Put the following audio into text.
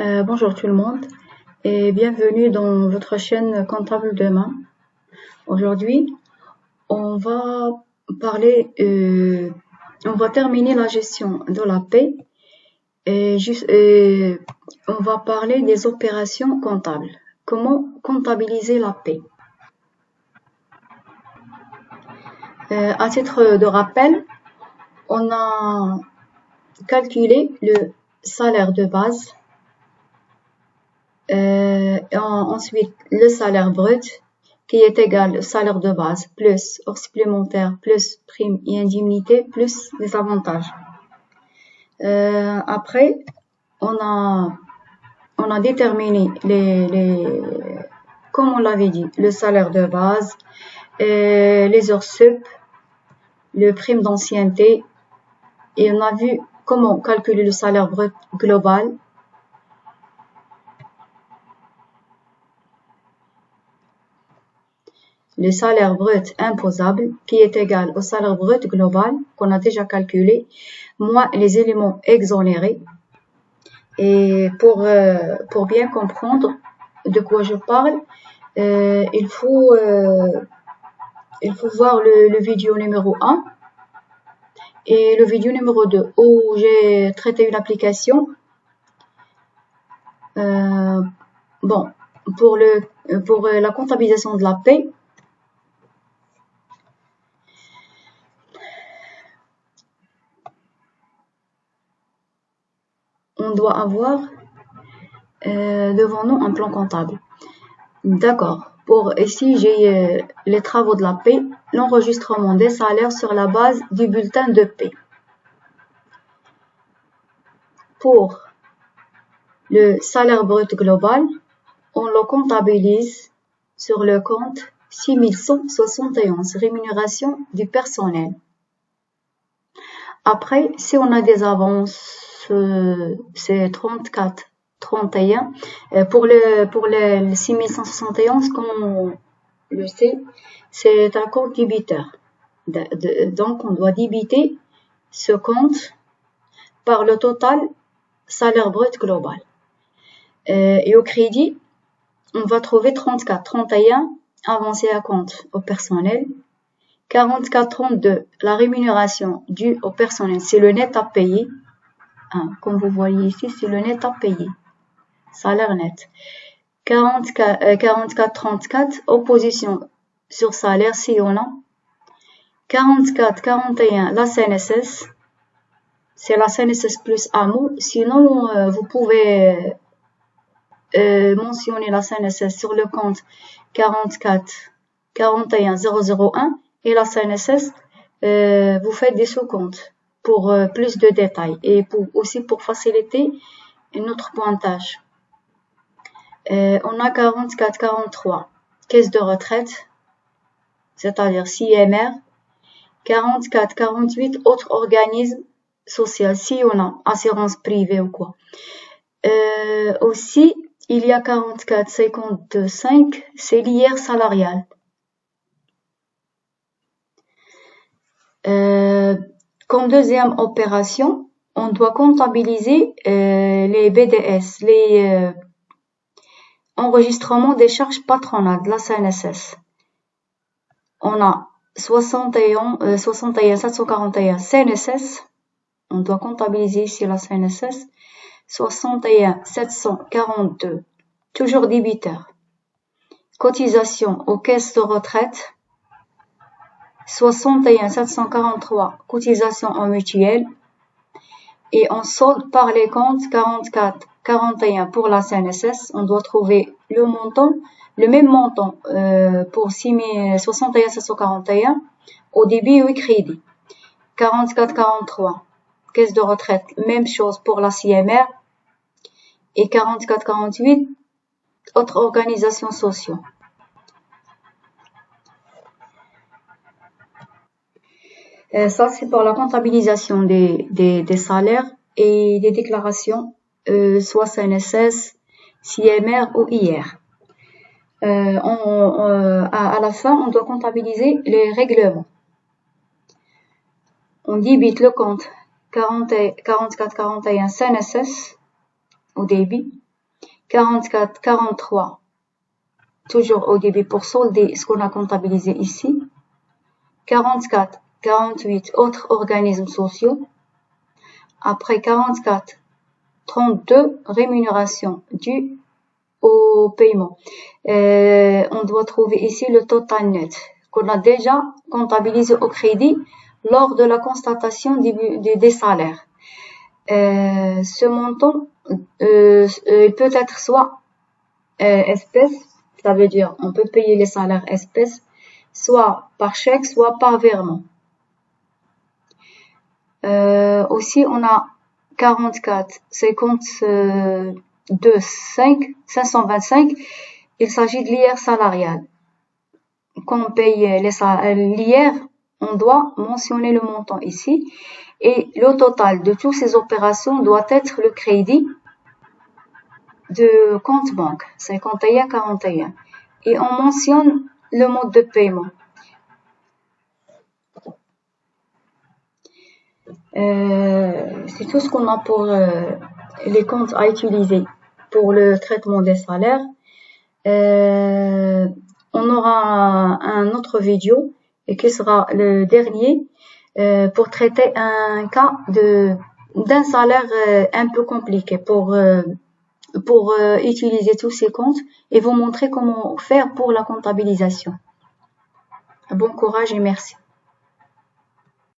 Bonjour tout le monde et bienvenue dans votre chaîne Comptable Demain. Aujourd'hui, on va parler, on va terminer la gestion de la paie et on va parler des opérations comptables. Comment comptabiliser la paie? À titre de rappel, on a calculé le salaire de base. Ensuite, le salaire brut qui est égal au salaire de base plus heures supplémentaires plus primes et indemnités plus les avantages. Après, on a déterminé comme on l'avait dit, le salaire de base, les heures sup, le prime d'ancienneté et on a vu comment calculer le salaire brut global. Le salaire brut imposable qui est égal au salaire brut global qu'on a déjà calculé, moins les éléments exonérés. Et pour bien comprendre de quoi je parle, il faut voir le vidéo numéro 1 et le vidéo numéro 2 où j'ai traité une application. Bon, pour la comptabilisation de la paie, on doit avoir devant nous un plan comptable. D'accord. Ici, j'ai les travaux de la paie, l'enregistrement des salaires sur la base du bulletin de paie. Pour le salaire brut global, on le comptabilise sur le compte 6171, rémunération du personnel. Après, si on a des avances, c'est 34, 31. Pour le 6171, comme on le sait, c'est un compte débiteur. Donc, on doit débiter ce compte par le total salaire brut global. Et au crédit, on va trouver 34, 31 avancé à compte au personnel. 44, 32, la rémunération due au personnel, c'est le net à payer. Comme vous voyez ici, c'est le net à payer. Salaire net. 44, 34, opposition sur salaire, si on a. 44, 41, la CNSS. C'est la CNSS plus AMO. Sinon, vous pouvez mentionner la CNSS sur le compte 44, 41, 001 et la CNSS, vous faites des sous-comptes pour plus de détails et aussi pour faciliter notre pointage. On a 44, 43, caisse de retraite, c'est-à-dire CMR. 44, 48, autres organismes sociaux, si on a assurance privée ou quoi. Aussi, il y a 44, 55, c'est l'IR salarial. Comme deuxième opération, on doit comptabiliser les BDS, les enregistrements des charges patronales de la CNSS. On a 61 741 CNSS, on doit comptabiliser ici la CNSS. 61 742, toujours débiteur. Cotisation aux caisses de retraite. 61 743, cotisation en mutuelle. Et on solde par les comptes 44, 41 pour la CNSS. On doit trouver le même montant pour 61 741 au débit et au crédit. 44, 43, caisse de retraite, même chose pour la CMR. Et 44, 48, autres organisations sociales. Ça, c'est pour la comptabilisation des salaires et des déclarations, soit CNSS, CMR ou IR. À la fin, on doit comptabiliser les règlements. On débite le compte 44, 41 CNSS au débit 44, 43, toujours au début pour solder ce qu'on a comptabilisé ici. 44, 48, autres organismes sociaux. Après 44, 32, rémunération due au paiement. On doit trouver ici le total net qu'on a déjà comptabilisé au crédit lors de la constatation des salaires. Ce montant peut être soit espèce, ça veut dire on peut payer les salaires espèces, soit par chèque, soit par virement. Aussi, on a 44, 52, 525. Il s'agit de l'IR salarial. Quand on paye l'IR, on doit mentionner le montant ici. Et le total de toutes ces opérations doit être le crédit de compte banque, 51-41. Et on mentionne le mode de paiement. C'est tout ce qu'on a pour les comptes à utiliser pour le traitement des salaires. On aura un autre vidéo et qui sera le dernier pour traiter un cas d'un salaire un peu compliqué pour utiliser tous ces comptes et vous montrer comment faire pour la comptabilisation. Bon courage et merci.